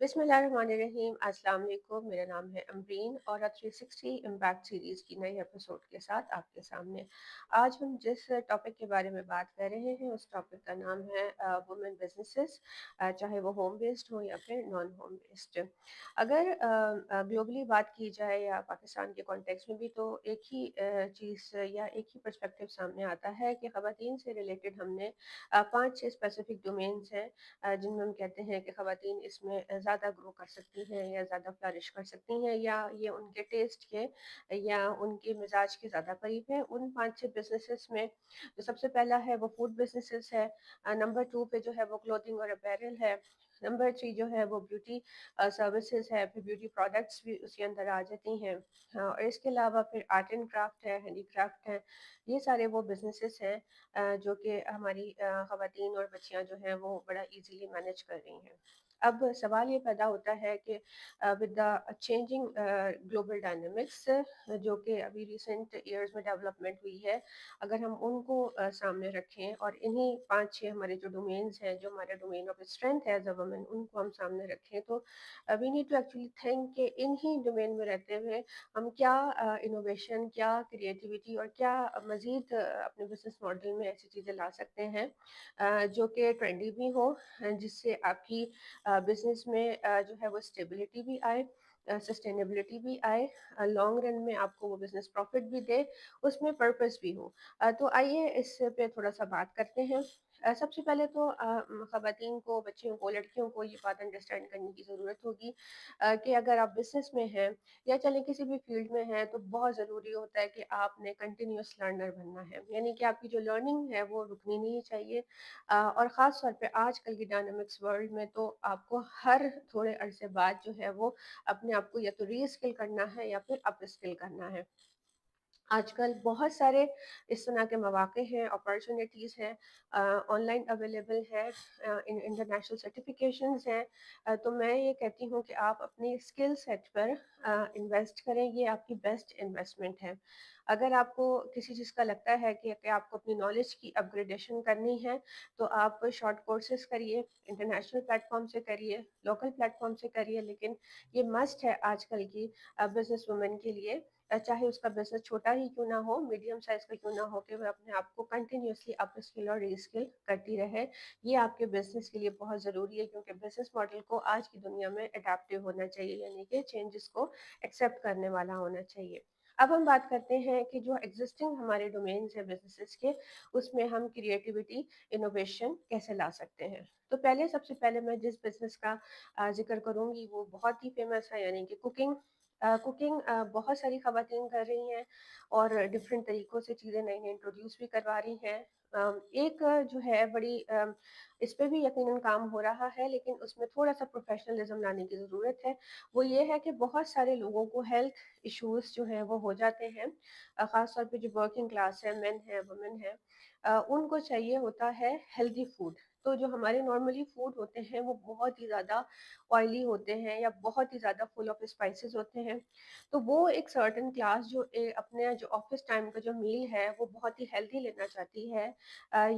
बिस्मिल्लाहिर्रहमानिर्रहीम। अस्सलाम वालेकुम। मेरा नाम है अमरीन और 360 इम्पैक्ट सीरीज़ की नई एपिसोड के साथ आपके सामने आज हम जिस टॉपिक के बारे में बात कर रहे हैं उस टॉपिक का नाम है वुमेन बिजनेसेस, चाहे वो होम बेस्ड हो या फिर नॉन होम बेस्ड। अगर ग्लोबली बात की जाए या पाकिस्तान के कॉन्टेक्स्ट में भी तो एक ही चीज़ या एक ही पर्सपेक्टिव सामने आता है कि ख़वातीन से रिलेटेड हमने 5-6 स्पेसिफिक डोमेन्स हैं जिनमें हम कहते हैं कि ख़वातीन इसमें ज़्यादा ग्रो कर सकती हैं या ज़्यादा फ्लरिश कर सकती हैं या ये उनके टेस्ट के या उनके मिजाज के ज़्यादा करीब है। उन 5-6 बिजनेसेस में जो सबसे पहला है वो फूड बिजनेसेस है, नंबर 2 पे जो है वो क्लोथिंग और अपैरल है, नंबर 3 जो है वो ब्यूटी सर्विसेज है, फिर ब्यूटी प्रोडक्ट्स भी उसके अंदर आ जाती हैं। हाँ, और इसके अलावा फिर आर्ट एंड क्राफ्ट है, हैंडीक्राफ्ट है। ये सारे वो बिजनेसेस हैं जो कि हमारी ख़वातीन और बच्चियां जो हैं वो बड़ा इजीली मैनेज कर रही हैं। अब सवाल ये पैदा होता है कि with the changing global dynamics जो कि अभी रिसेंट ईयर्स में डेवलपमेंट हुई है, अगर हम उनको सामने रखें और इन्हीं 5-6 हमारे जो डोमेन्स हैं, जो हमारा डोमेन ऑफ स्ट्रेंथ है एज अ वुमन, उनको हम सामने रखें तो we need to actually think कि इन्हीं डोमेन में रहते हुए हम क्या इनोवेशन, क्या क्रिएटिविटी और क्या मज़ीद अपने बिजनेस मॉडल में ऐसी चीज़ें ला सकते हैं जो कि ट्रेंडी भी हो, जिससे आपकी बिजनेस में जो है वो स्टेबिलिटी भी आए, सस्टेनेबिलिटी भी आए, लॉन्ग रन में आपको वो बिजनेस प्रॉफिट भी दे, उसमें पर्पस भी हो। तो आइए इस पे थोड़ा सा बात करते हैं। सबसे पहले तो ख़वातीन को, बच्चियों को, लड़कियों को ये बात अंडरस्टैंड करने की ज़रूरत होगी कि अगर आप बिजनेस में हैं या चलें किसी भी फील्ड में हैं तो बहुत ज़रूरी होता है कि आपने कंटिन्यूस लर्नर बनना है, यानी कि आपकी जो लर्निंग है वो रुकनी नहीं चाहिए। और ख़ास तौर पे आजकल की डायनामिक्स वर्ल्ड में तो आपको हर थोड़े अरसे बाद जो है वो अपने आप को या तो री स्किल करना है या फिर अप स्किल करना है। आजकल बहुत सारे इस तरह के मौक़े हैं, अपॉर्चुनिटीज़ हैं, ऑनलाइन अवेलेबल है, इंटरनेशनल सर्टिफिकेशंस हैं। तो मैं ये कहती हूँ कि आप अपनी स्किल सेट पर इन्वेस्ट करें, ये आपकी बेस्ट इन्वेस्टमेंट है। अगर आपको किसी चीज़ का लगता है कि आपको अपनी नॉलेज की अपग्रेडेशन करनी है, तो आप शॉर्ट कोर्सेज़ करिए, इंटरनेशनल प्लेटफ़ॉर्म से करिए, लोकल प्लेटफ़ॉर्म से करिए, लेकिन ये मस्ट है आजकल की बिज़नेस वुमन के लिए, चाहे उसका बिजनेस छोटा ही क्यों ना हो, मीडियम साइज का क्यों ना हो, कि वह अपने आप को कंटिन्यूअसली अप स्किल और री स्किल करती रहे। ये आपके बिजनेस के लिए बहुत ज़रूरी है क्योंकि बिजनेस मॉडल को आज की दुनिया में अडेप्टिव होना चाहिए, यानी कि चेंजेस को एक्सेप्ट करने वाला होना चाहिए। अब हम बात करते हैं कि जो एग्जिस्टिंग हमारे डोमेन्स हैं बिजनेसेस के, उसमें हम क्रिएटिविटी, इनोवेशन कैसे ला सकते हैं। तो पहले, सबसे पहले मैं जिस बिजनेस का जिक्र करूंगी वो बहुत ही फेमस है, यानी कि कुकिंग। कुकिंग बहुत सारी ख़वातीन कर रही हैं और डिफरेंट तरीक़ों से चीज़ें नई-नई इंट्रोड्यूस भी करवा रही हैं। एक जो है बड़ी इस पे भी यकीनन काम हो रहा है, लेकिन उसमें थोड़ा-सा प्रोफ़ेशनलिज़्म लाने की ज़रूरत है। वो ये है कि बहुत सारे लोगों को हेल्थ इश्यूज़ जो हैं वो हो जाते हैं। ख़ास तौर पे जो वर्किंग क्लास है, मेन है, वुमेन है, उनको चाहिए होता है हेल्दी फूड। तो जो हमारे नॉर्मली फूड होते हैं वो बहुत ही ज़्यादा ऑयली होते हैं या बहुत ही ज़्यादा फुल ऑफ स्पाइसेस होते हैं। तो वो एक सर्टेन क्लास जो अपने जो ऑफिस टाइम का जो मील है वो बहुत ही हेल्दी लेना चाहती है,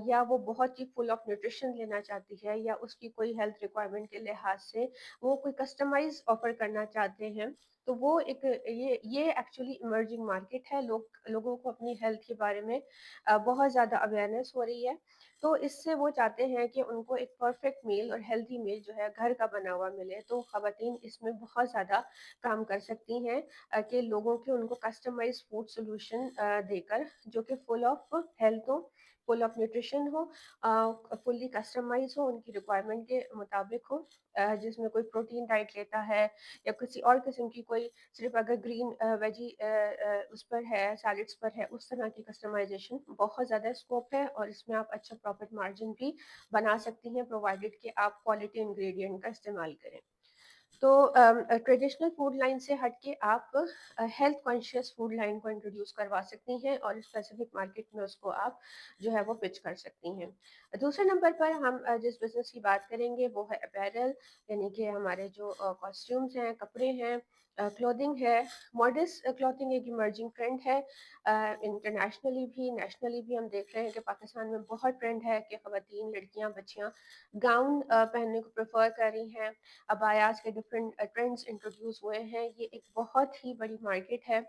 या वो बहुत ही फुल ऑफ न्यूट्रिशन लेना चाहती है, या उसकी कोई हेल्थ रिक्वायरमेंट के लिहाज से वो कोई कस्टमाइज ऑफर करना चाहते हैं। तो वो एक ये एक्चुअली इमर्जिंग मार्केट है। लोगों को अपनी हेल्थ के बारे में बहुत ज़्यादा अवेयरनेस हो रही है। तो इससे वो चाहते हैं कि उनको एक परफेक्ट मील और हेल्दी मील जो है घर का बना हुआ मिले। तो ख़वातीन इसमें बहुत ज़्यादा काम कर सकती हैं कि लोगों के उनको कस्टमाइज़ फूड सॉल्यूशन देकर, जो कि फुल ऑफ हेल्थ हो, फुल ऑफ न्यूट्रिशन हो, फुल्ली कस्टमाइज़ हो, उनकी रिक्वायरमेंट के मुताबिक हो, जिसमें कोई प्रोटीन डाइट लेता है या किसी और किस्म की कोई, सिर्फ़ अगर ग्रीन वेजी उस पर है, सैलेड्स पर है, उस तरह की कस्टमाइज़ेशन बहुत ज़्यादा स्कोप है और इसमें आप अच्छा प्रॉफ़िट मार्जिन भी बना सकती हैं, प्रोवाइडेड कि आप क्वालिटी इंग्रीडिएंट का इस्तेमाल करें। तो ट्रेडिशनल फूड लाइन से हट के आप हेल्थ कॉन्शियस फूड लाइन को इंट्रोड्यूस करवा सकती हैं और स्पेसिफिक मार्केट में उसको आप जो है वो पिच कर सकती हैं। दूसरे नंबर पर हम जिस बिज़नेस की बात करेंगे वो है अपैरल, यानी कि हमारे जो कॉस्ट्यूम्स हैं, कपड़े हैं, क्लोथिंग है। मॉडर्न क्लॉथिंग एक इमर्जिंग ट्रेंड है। इंटरनेशनली भी, नेशनली भी हम देख रहे हैं कि पाकिस्तान में बहुत ट्रेंड है कि ख़वातीन, लड़कियां, बच्चियां गाउन पहनने को प्रेफर कर रही हैं। अबायास के डिफरेंट ट्रेंड्स इंट्रोड्यूस हुए हैं। ये एक बहुत ही बड़ी मार्केट है।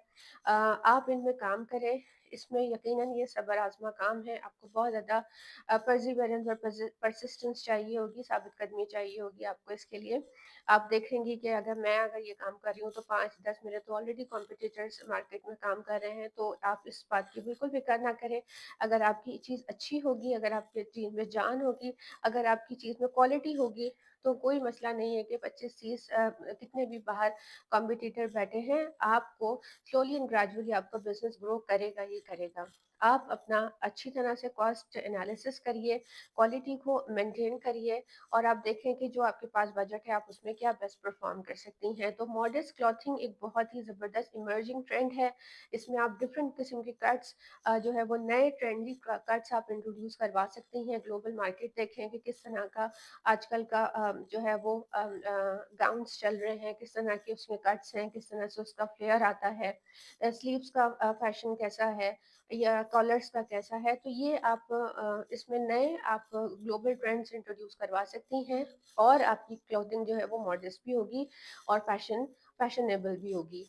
आप इनमें काम करें, इसमें यकीनन ये सब्र आज़मा काम है। आपको बहुत ज़्यादा परसिवरेंस और परसिस्टेंस चाहिए होगी, साबित कदमी चाहिए होगी आपको इसके लिए। आप देखेंगी कि अगर ये काम कर रही हूँ तो 5-10 मेरे तो ऑलरेडी कॉम्पिटिटर्स मार्केट में काम कर रहे हैं, तो आप इस बात की बिल्कुल फ़िक्र ना करें। अगर आपकी चीज़ अच्छी होगी, अगर आपकी चीज़ में जान होगी, अगर आपकी चीज़ में क्वालिटी होगी, तो कोई मसला नहीं है कि 25-30 कितने भी बाहर कॉम्पिटिटर बैठे हैं, आपको स्लोली एंड ग्रेजुअली आपका बिजनेस ग्रो करेगा ही करेगा। आप अपना अच्छी तरह से कॉस्ट एनालिसिस करिए, क्वालिटी को मेंटेन करिए और आप देखें कि जो आपके पास बजट है आप उसमें क्या बेस्ट परफॉर्म कर सकती हैं। तो मॉडर्न क्लॉथिंग एक बहुत ही ज़बरदस्त इमर्जिंग ट्रेंड है। इसमें आप डिफरेंट किस्म के कट्स जो है वो नए ट्रेंडी कट्स आप इंट्रोड्यूस करवा सकती हैं। ग्लोबल मार्केट देखें कि किस तरह का आजकल का जो है वो गाउन्स चल रहे हैं, किस तरह के उसमें कट्स हैं, किस तरह से उसका फ्लेयर आता है, स्लीव्स का फैशन कैसा है या कॉलर्स का कैसा है। तो ये आप इसमें नए आप ग्लोबल ट्रेंड्स इंट्रोड्यूस करवा सकती हैं और आपकी क्लोथिंग जो है वो मॉडर्न भी होगी और फैशनेबल भी होगी।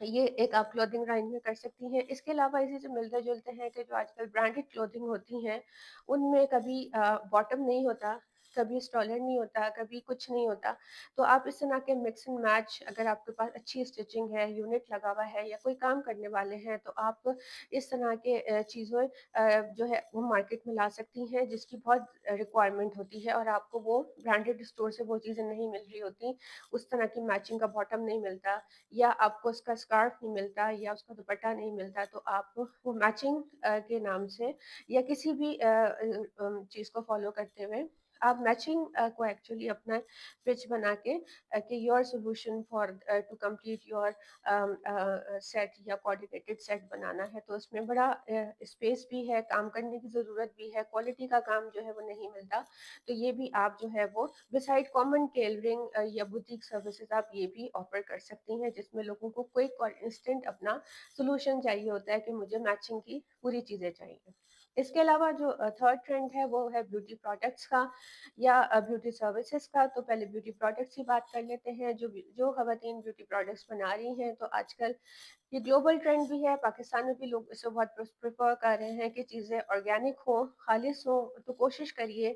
ये एक आप क्लोथिंग लाइन में कर सकती हैं। इसके अलावा इसी से मिलते-जुलते हैं कि जो आजकल ब्रांडेड क्लोथिंग होती हैं, उनमें कभी बॉटम नहीं होता, कभी स्टॉलर नहीं होता, कभी कुछ नहीं होता। तो आप इस तरह के मिक्स एंड मैच, अगर आपके पास अच्छी स्टिचिंग है, यूनिट लगा हुआ है या कोई काम करने वाले हैं, तो आप इस तरह के चीज़ें जो है वो मार्केट में ला सकती हैं, जिसकी बहुत रिक्वायरमेंट होती है और आपको वो ब्रांडेड स्टोर से वो चीज़ें नहीं मिल रही होती। उस तरह की मैचिंग का बॉटम नहीं मिलता या आपको उसका स्कार्फ नहीं मिलता या उसका दुपट्टा नहीं मिलता, तो आप वो मैचिंग के नाम से या किसी भी चीज़ को फॉलो करते हुए आप मैचिंग को एक्चुअली अपना पिच बना के कि your solution for to complete your set या कोऑर्डिनेटेड सेट बनाना है, तो उसमें बड़ा स्पेस भी है, काम करने की ज़रूरत भी है, क्वालिटी का काम जो है वो नहीं मिलता। तो ये भी आप जो है वो बिसाइड कॉमन टेलरिंग या बुटीक सर्विसेज आप ये भी ऑफर कर सकती हैं, जिसमें लोगों को क्विक और इंस्टेंट अपना सोल्यूशन चाहिए होता है कि मुझे मैचिंग की पूरी चीज़ें चाहिए। इसके अलावा जो थर्ड ट्रेंड है वो है ब्यूटी प्रोडक्ट्स का या ब्यूटी सर्विसेज का। तो पहले ब्यूटी प्रोडक्ट्स की बात कर लेते हैं। जो खवातीन ब्यूटी प्रोडक्ट्स बना रही हैं, तो आजकल ये ग्लोबल ट्रेंड भी है, पाकिस्तान में भी लोग इसे बहुत प्रेफर कर रहे हैं कि चीज़ें ऑर्गेनिक हो, खालिश हो। तो कोशिश करिए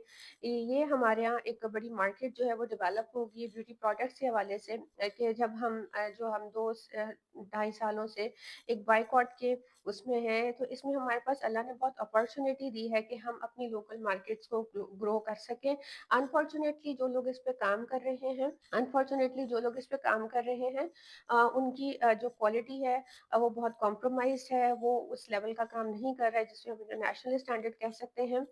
ये हमारे यहाँ एक बड़ी मार्केट जो है वो डेवलप होगी ब्यूटी प्रोडक्ट्स के हवाले से। कि जब हम जो हम 2 ढाई सालों से एक बाइकॉट के उसमें है, तो इसमें हमारे पास अल्लाह ने बहुत अपॉर्चुनिटी दी है कि हम अपनी लोकल मार्केट्स को ग्रो कर सकें। अनफॉर्चुनेटली जो लोग इस पे काम कर रहे हैं अनफॉर्चुनेटली जो लोग इस पे काम कर रहे हैं उनकी जो क्वालिटी है वो बहुत कॉम्प्रोमाइज़्ड है, वो उस लेवल का काम नहीं कर रहा है जिसमें हम इंटरनेशनल स्टैंडर्ड कह सकते हैं।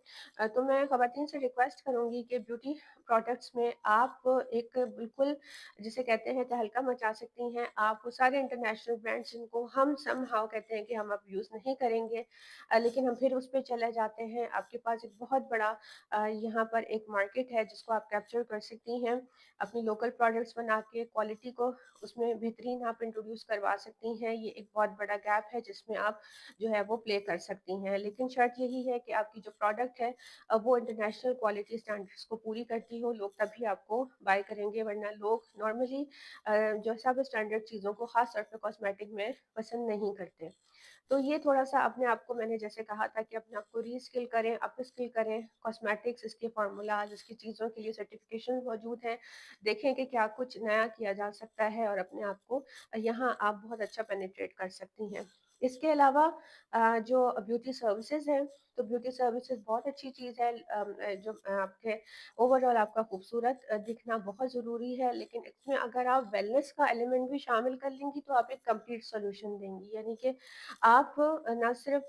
तो मैं ख़वातीन से रिक्वेस्ट करूँगी कि ब्यूटी प्रोडक्ट्स में आप एक बिल्कुल जिसे कहते हैं तहलका मचा सकती हैं। आप वो सारे इंटरनेशनल ब्रांड्स जिनको हम समहाउ कहते हैं कि हम अब यूज़ नहीं करेंगे, लेकिन हम फिर उस पे चले जाते हैं। आपके पास एक बहुत बड़ा यहाँ पर एक मार्केट है जिसको आप कैप्चर कर सकती हैं। अपनी लोकल प्रोडक्ट्स बना के क्वालिटी को उसमें बेहतरीन आप इंट्रोड्यूस करवा सकती हैं। ये एक बहुत बड़ा गैप है जिसमें आप जो है वो प्ले कर सकती हैं। लेकिन शर्त यही है कि आपकी जो प्रोडक्ट है वो इंटरनेशनल क्वालिटी स्टैंडर्ड्स को पूरी करती हो, लोग तभी आपको बाय करेंगे, वरना लोग नॉर्मली जो सब स्टैंडर्ड चीज़ों को ख़ास तौर पे कॉस्मेटिक में पसंद नहीं करते। तो ये थोड़ा-सा अपने आप को मैंने जैसे कहा था कि अपने आप को रीस्किल करें, अपस्किल करें, कॉस्मेटिक्स इसके फ़ॉर्मूलाज़, इसकी चीज़ों के लिए सर्टिफ़िकेशन मौजूद हैं। देखें कि क्या कुछ नया किया जा सकता है और अपने आप को यहाँ आप बहुत अच्छा पेनिट्रेट कर सकती हैं। इसके अलावा जो ब्यूटी सर्विसेज़ हैं तो ब्यूटी सर्विसेज बहुत अच्छी चीज़ है, जो आपके ओवरऑल आपका खूबसूरत दिखना बहुत ज़रूरी है, लेकिन इसमें अगर आप वेलनेस का एलिमेंट भी शामिल कर लेंगी तो आप एक कंप्लीट सॉल्यूशन देंगी। यानी कि आप ना सिर्फ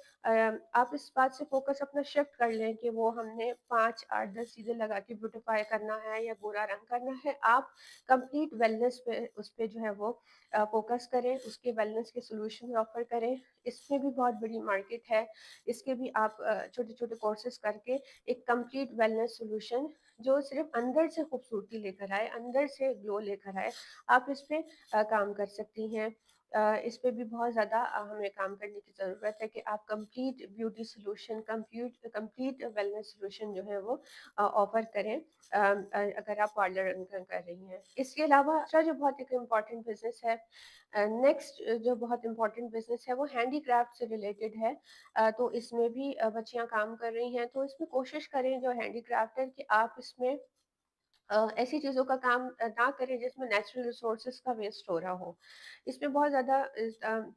आप इस बात से फोकस अपना शिफ्ट कर लें कि वो हमने 5, 8, 10 चीज़ें लगा के ब्यूटीफाई करना है या गोरा रंग करना है। आप कंप्लीट वेलनेस पे उस पे जो है वो फोकस करें, उसके वेलनेस के सॉल्यूशन ऑफर करें। इसमें भी बहुत बड़ी मार्केट है। इसके भी आप छोटे-छोटे कोर्सेज़ करके एक कंप्लीट वेलनेस सॉल्यूशन जो सिर्फ अंदर से खूबसूरती लेकर आए, अंदर से ग्लो लेकर आए, आप इस पे काम कर सकती हैं। इस पे भी बहुत ज़्यादा हमें काम करने की ज़रूरत है कि आप complete beauty solution, complete wellness solution जो है वो ऑफ़र करें, अगर आप पार्लर रन कर रही हैं। इसके अलावा दूसरा जो बहुत एक इम्पॉर्टेंट बिज़नेस है, नेक्स्ट जो बहुत इम्पॉर्टेंट बिज़नेस है वो हैंडीक्राफ्ट से रिलेटेड है। तो इसमें भी बच्चियाँ काम कर रही हैं, तो इसमें कोशिश करें जो हैंडीक्राफ्ट है कि आप इसमें ऐसी चीज़ों का काम ना करें जिसमें नेचुरल रिसोर्सेज का वेस्ट हो रहा हो। इसमें बहुत ज़्यादा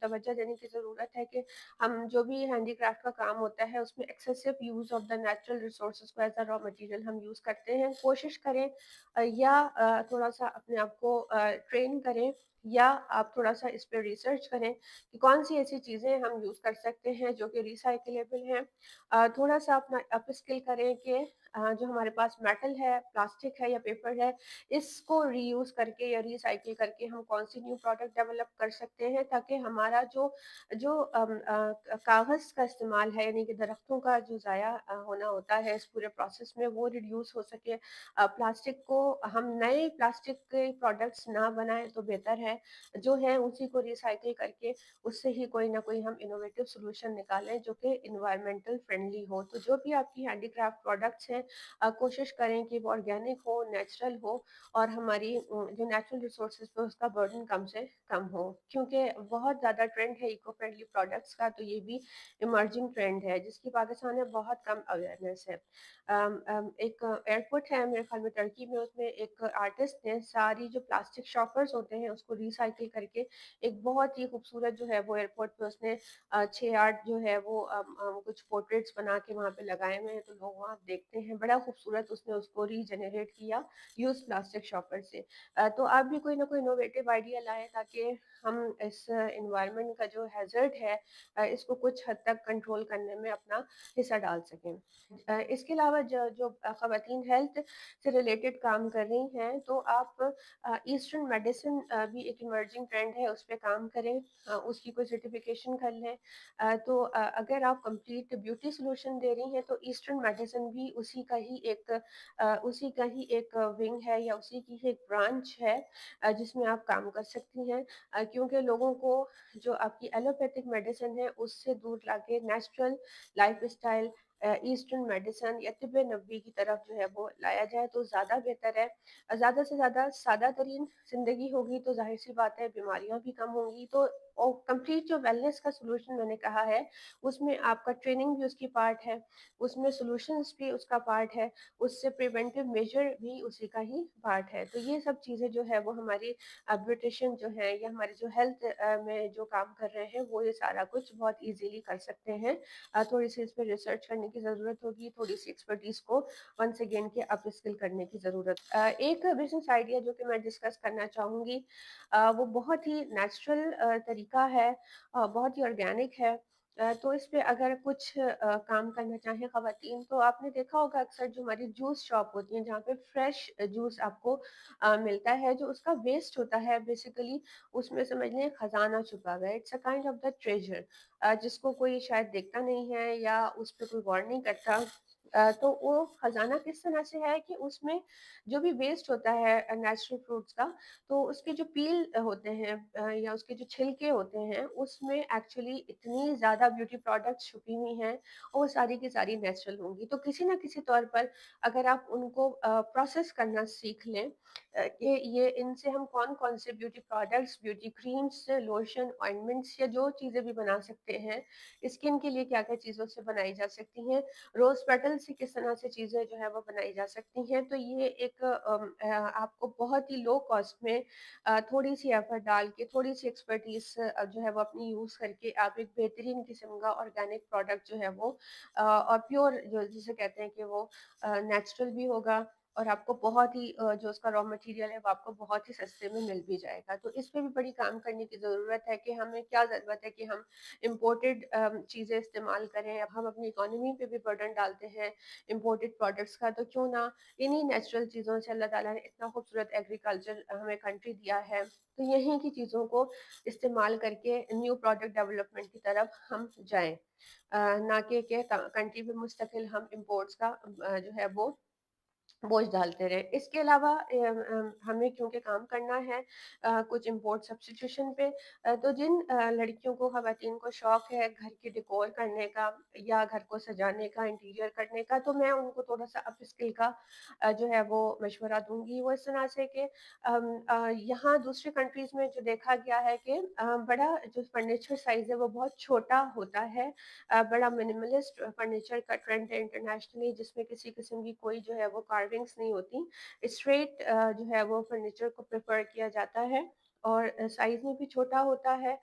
तवज्जो देने की ज़रूरत है कि हम जो भी हैंडीक्राफ्ट का काम होता है उसमें excessive use of the natural resources को एज़ अ रॉ मटेरियल हम यूज़ करते हैं। कोशिश करें या थोड़ा-सा अपने आप को ट्रेन करें या आप थोड़ा-सा इस पे रिसर्च करें कि कौन-सी ऐसी चीज़ें हम यूज़ कर सकते हैं जो कि रिसाइक्लेबल हैं। थोड़ा-सा अपना अपस्किल करें कि जो हमारे पास मेटल है, प्लास्टिक है या पेपर है, इसको रीयूज़ करके या रिसाइकिल करके हम कौन-सी न्यू प्रोडक्ट डेवलप कर सकते हैं ताकि हमारा जो जो कागज़ का इस्तेमाल है, यानी कि दरख्तों का जो ज़ाया होना होता है इस पूरे प्रोसेस में, वो रिड्यूस हो सके। प्लास्टिक को हम नए प्लास्टिक के प्रोडक्ट्स ना बनाएँ तो बेहतर है। जो है उसी को रिसाइकिल करके उससे ही कोई ना कोई हम इनोवेटिव सॉल्यूशन निकालें जो कि एनवायरमेंटल फ्रेंडली हो। तो जो भी आपकी हैंडीक्राफ्ट प्रोडक्ट्स हैं, कोशिश करें कि वो ऑर्गेनिक हो, नेचुरल हो और हमारी जो नेचुरल रिसोर्सेज पे उसका बर्डन कम से कम हो। क्योंकि बहुत ज़्यादा ट्रेंड है इको फ्रेंडली प्रोडक्ट्स का, तो ये भी इमर्जिंग ट्रेंड है जिसकी पाकिस्तान में बहुत कम अवेयरनेस है। एक एयरपोर्ट है मेरे ख्याल में टर्की में, उसमें एक आर्टिस्ट ने सारी जो प्लास्टिक शॉपर्स होते हैं उसको रिसाइकिल करके एक बहुत ही खूबसूरत जो है वो एयरपोर्ट पे उसने 6-8 जो है वो कुछ पोर्ट्रेट्स बना के वहाँ पे लगाए हुए हैं, तो लोग वहाँ देखते हैं। बड़ा खूबसूरत उसने उसको रीजेनरेट किया यूज़ प्लास्टिक शॉपर से। तो आप भी कोई ना कोई इनोवेटिव आइडिया लाएँ ताकि हम इस एनवायरनमेंट का जो हैज़र्ड है, इसको कुछ हद तक कंट्रोल करने में अपना हिस्सा डाल सकें। इसके अलावा जो जो ख़वातीन हेल्थ से रिलेटेड काम कर रही हैं, तो आप ईस्टर्न मेडिसिन भी एक इमर्जिंग ट्रेंड है, उस पे काम करें, उसकी कोई सर्टिफिकेशन कर लें। तो अगर आप कंप्लीट ब्यूटी सॉल्यूशन दे रही हैं, तो ईस्टर्न मेडिसिन भी उसी का ही एक विंग है या उसी की ही एक ब्रांच है, जिसमें आप काम कर सकती हैं। क्योंकि लोगों को जो आपकी एलोपैथिक मेडिसिन है, उससे दूर लाके नेचुरल लाइफ़स्टाइल ईस्टर्न मेडिसिन या तिब्ब नबवी की तरफ जो है वो लाया जाए तो ज़्यादा बेहतर है। ज़्यादा से ज़्यादा सादा तरीन ज़िंदगी होगी तो ज़ाहिर-सी बात है बीमारियाँ भी कम होंगी। तो और कंप्लीट जो वेलनेस का सॉल्यूशन मैंने कहा है, उसमें आपका ट्रेनिंग भी उसकी पार्ट है, उसमें सॉल्यूशंस भी उसका पार्ट है, उससे प्रिवेंटिव मेजर भी उसी का ही पार्ट है। तो ये सब चीज़ें जो है वो हमारी ब्यूटिशियन जो हैं या हमारे जो हेल्थ में जो काम कर रहे हैं, वो ये सारा कुछ बहुत ईज़िली कर सकते हैं। थोड़ी-सी इस पे रिसर्च करने की ज़रूरत होगी, थोड़ी-सी एक्सपर्टीज़ को वंस अगेन के अपस्किल करने की ज़रूरत। एक बिज़नेस आइडिया जो कि मैं डिस्कस करना चाहूँगी, वो बहुत ही नेचुरल तरीका है, बहुत ही ऑर्गेनिक है। तो इस पे अगर कुछ काम करना चाहें ख़वातीन, तो आपने देखा होगा अक्सर जो हमारी जूस शॉप होती हैं, जहाँ पे फ्रेश जूस आपको मिलता है, जो उसका वेस्ट होता है बेसिकली उसमें समझ लें खज़ाना छुपा हुआ है। It's a kind of the treasure, जिसको कोई शायद देखता नहीं है या उस पे कोई गौर नहीं करता। तो वो खजाना किस तरह से है कि उसमें जो भी वेस्ट होता है नेचुरल फ्रूट्स का, तो उसके जो पील होते हैं या उसके जो छिलके होते हैं, उसमें एक्चुअली इतनी ज़्यादा ब्यूटी प्रोडक्ट्स छुपी हुई हैं और वो सारी की सारी नेचुरल होंगी। तो किसी न किसी तौर पर अगर आप उनको प्रोसेस करना सीख लें, कि ये इनसे हम कौन-कौन से beauty products, beauty creams, lotion, ointments या जो चीज़ें भी बना सकते हैं, स्किन के लिए क्या-क्या चीज़ों से बनाई जा सकती हैं। रोज़ पेटल से किस तरह से चीज़ें जो है वो बनाई जा सकती हैं। तो ये एक आपको बहुत ही लो कॉस्ट में थोड़ी-सी एफर्ट डाल के, थोड़ी-सी एक्सपर्टीज़ जो है वो अपनी यूज़ करके आप एक बेहतरीन किस्म का ऑर्गेनिक प्रोडक्ट जो है वो और प्योर जो जिसे कहते हैं कि वो नेचुरल भी होगा और आपको बहुत ही जो उसका रॉ मटेरियल है वो आपको बहुत ही सस्ते में मिल भी जाएगा। तो इस पे भी बड़ी काम करने की ज़रूरत है कि हमें क्या ज़रूरत है कि हम इम्पोर्टेड चीज़ें इस्तेमाल करें। अब हम अपनी इकोनॉमी पे भी बर्डन डालते हैं इम्पोर्टेड प्रोडक्ट्स का, तो क्यों ना इन्हीं नेचुरल चीज़ों से अल्लाह ताला ने इतना खूबसूरत एग्रीकल्चर हमें कंट्री दिया है, तो यहीं की चीज़ों को इस्तेमाल करके न्यू प्रोडक्ट डेवलपमेंट की तरफ हम जाएँ। ना कि कंट्री में मुस्तकिल हम इम्पोर्ट्स का जो है वो बोझ डालते रहे। इसके अलावा हमें क्योंकि काम करना है कुछ इम्पोर्ट सब्स्टिट्यूशन पे, तो जिन लड़कियों को ख़वातीन को शौक है घर के डेकोर करने का या घर को सजाने का, इंटीरियर करने का, तो मैं उनको थोड़ा-सा अप स्किल का जो है वो मशवरा दूँगी। वो इस तरह से कि यहाँ दूसरी कंट्रीज़ में जो देखा गया है कि बड़ा जो फर्नीचर साइज़ है वो बहुत छोटा होता है। बड़ा मिनिमलिस्ट फर्नीचर का ट्रेंड है इंटरनेशनली, जिसमें किसी किस्म की कोई जो है वो कार्विंग्स नहीं होती। स्ट्रेट जो है वो फर्नीचर को प्रेफ़र किया जाता है और साइज़ में भी छोटा होता है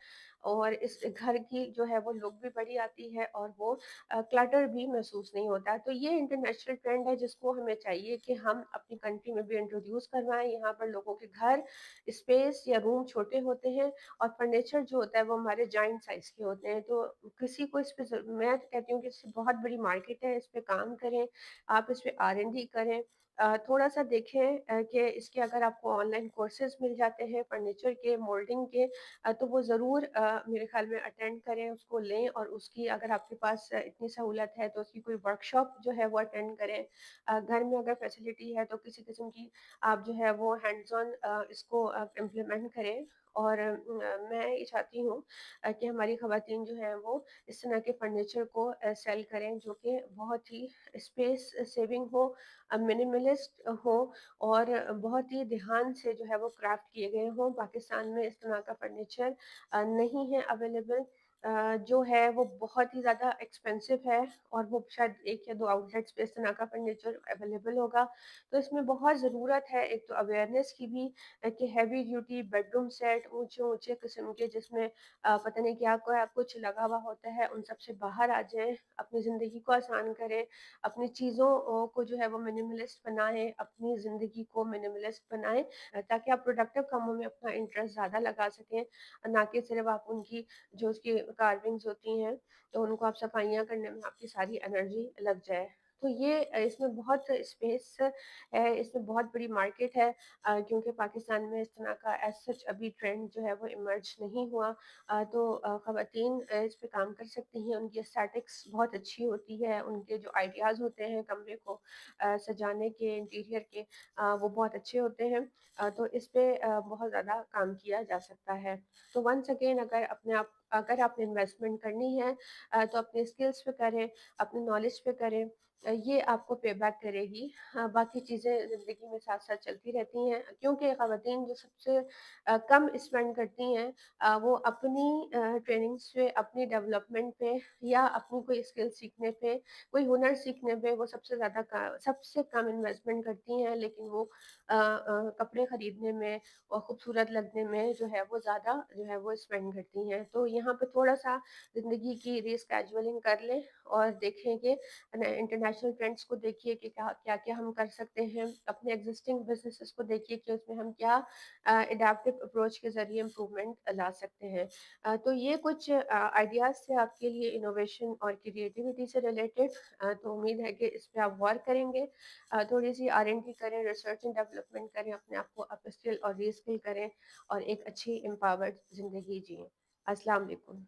और इस घर की जो है वो लुक भी बड़ी आती है और वो क्लटर भी महसूस नहीं होता। तो ये इंटरनेशनल ट्रेंड है जिसको हमें चाहिए कि हम अपनी कंट्री में भी इंट्रोड्यूस करवाएँ। यहाँ पर लोगों के घर, स्पेस या रूम छोटे होते हैं और फर्नीचर जो होता है वो हमारे जाइंट साइज़ के होते हैं। तो किसी को इस पे मैं तो कहती हूँ कि इससे बहुत बड़ी मार्केट है, इस पे काम करें, आप इस पे R&D करें। थोड़ा-सा देखें कि इसके अगर आपको ऑनलाइन कोर्सेज़ मिल जाते हैं फर्नीचर के, मोल्डिंग के, तो वो ज़रूर मेरे ख़्याल में अटेंड करें, उसको लें और उसकी अगर आपके पास इतनी सहूलत है तो उसकी कोई वर्कशॉप जो है वो अटेंड करें। घर में अगर फैसिलिटी है तो किसी किस्म की आप जो है वो हैंड्स ऑन इसको आप इम्प्लीमेंट करें और मैं ये चाहती हूँ कि हमारी ख़वातीन जो हैं वो इस तरह के फर्नीचर को सेल करें जो कि बहुत ही स्पेस सेविंग हो, मिनिमलिस्ट हो और बहुत ही ध्यान से जो है वो क्राफ्ट किए गए हों। पाकिस्तान में इस तरह का फर्नीचर नहीं है अवेलेबल। जो है वो बहुत ही ज़्यादा एक्सपेंसिव है और वो शायद 1 या 2 आउटलेट्स पे इस तरह का फर्नीचर अवेलेबल होगा। तो इसमें बहुत ज़रूरत है एक तो अवेयरनेस की भी कि हैवी ड्यूटी बेडरूम सेट ऊँचे-ऊँचे किस्म के जिसमें पता नहीं क्या कुछ लगा हुआ होता है, उन सब से बाहर आ जाएँ, अपनी ज़िंदगी को आसान करें, अपनी चीज़ों को जो है वो मिनिमलिस्ट बनाएँ, अपनी ज़िंदगी को मिनिमलिस्ट बनाएँ, ताकि आप प्रोडक्टिव कामों में अपना इंटरेस्ट ज़्यादा लगा सकें, ना कि सिर्फ़ आप उनकी जो उसकी कार्विंग्स होती हैं, तो उनको आप सफाइयाँ करने में आपकी सारी एनर्जी लग जाए। तो ये इसमें बहुत स्पेस है, इसमें बहुत बड़ी मार्केट है, क्योंकि पाकिस्तान में इस तरह का एज़ सच अभी ट्रेंड जो है वो इमर्ज नहीं हुआ। तो ख़वातीन इस पे काम कर सकती हैं, उनकी एस्थेटिक्स बहुत अच्छी होती है, उनके जो आइडियाज़ होते हैं कमरे को सजाने के, इंटीरियर के, वो बहुत अच्छे होते हैं। तो इस पे बहुत ज़्यादा काम किया जा सकता है। तो वंस अगेन अगर आपने इन्वेस्टमेंट करनी है तो अपने स्किल्स पे करें, अपने नॉलेज पे करें। ये आपको पे बैक करेगी। बाकी चीज़ें ज़िंदगी में साथ-साथ चलती रहती हैं क्योंकि ख़वातीन जो सबसे कम स्पेंड करती हैं वो अपनी ट्रेनिंग्स पे, अपनी डेवलपमेंट पे या अपनी कोई स्किल सीखने पे, कोई हुनर सीखने पे वो सबसे कम इन्वेस्टमेंट करती हैं, लेकिन वो कपड़े खरीदने में और खूबसूरत लगने में जो है वो ज़्यादा जो है वो स्पेंड करती हैं। तो यहाँ पे थोड़ा-सा ज़िंदगी की रीस्केड्यूलिंग कर लें और देखें कि इंटरनेशनल ट्रेंड्स को देखिए कि क्या-क्या हम कर सकते हैं। अपने एक्जिस्टिंग बिज़नेसेस को देखिए कि उसमें हम क्या एडाप्टिव अप्रोच के ज़रिए इम्प्रूवमेंट ला सकते हैं। तो ये कुछ आइडियाज़ थे आपके लिए इनोवेशन और क्रिएटिविटी से रिलेटेड। तो उम्मीद है कि इस पे आप गौर करेंगे। थोड़ी-सी R&D करें, रिसर्च एंड डेवलपमेंट करें, अपने आप को अपस्किल और रीस्किल करें और एक अच्छी एम्पावर्ड ज़िंदगी जिएँ। अस्सलाम वालेकुम।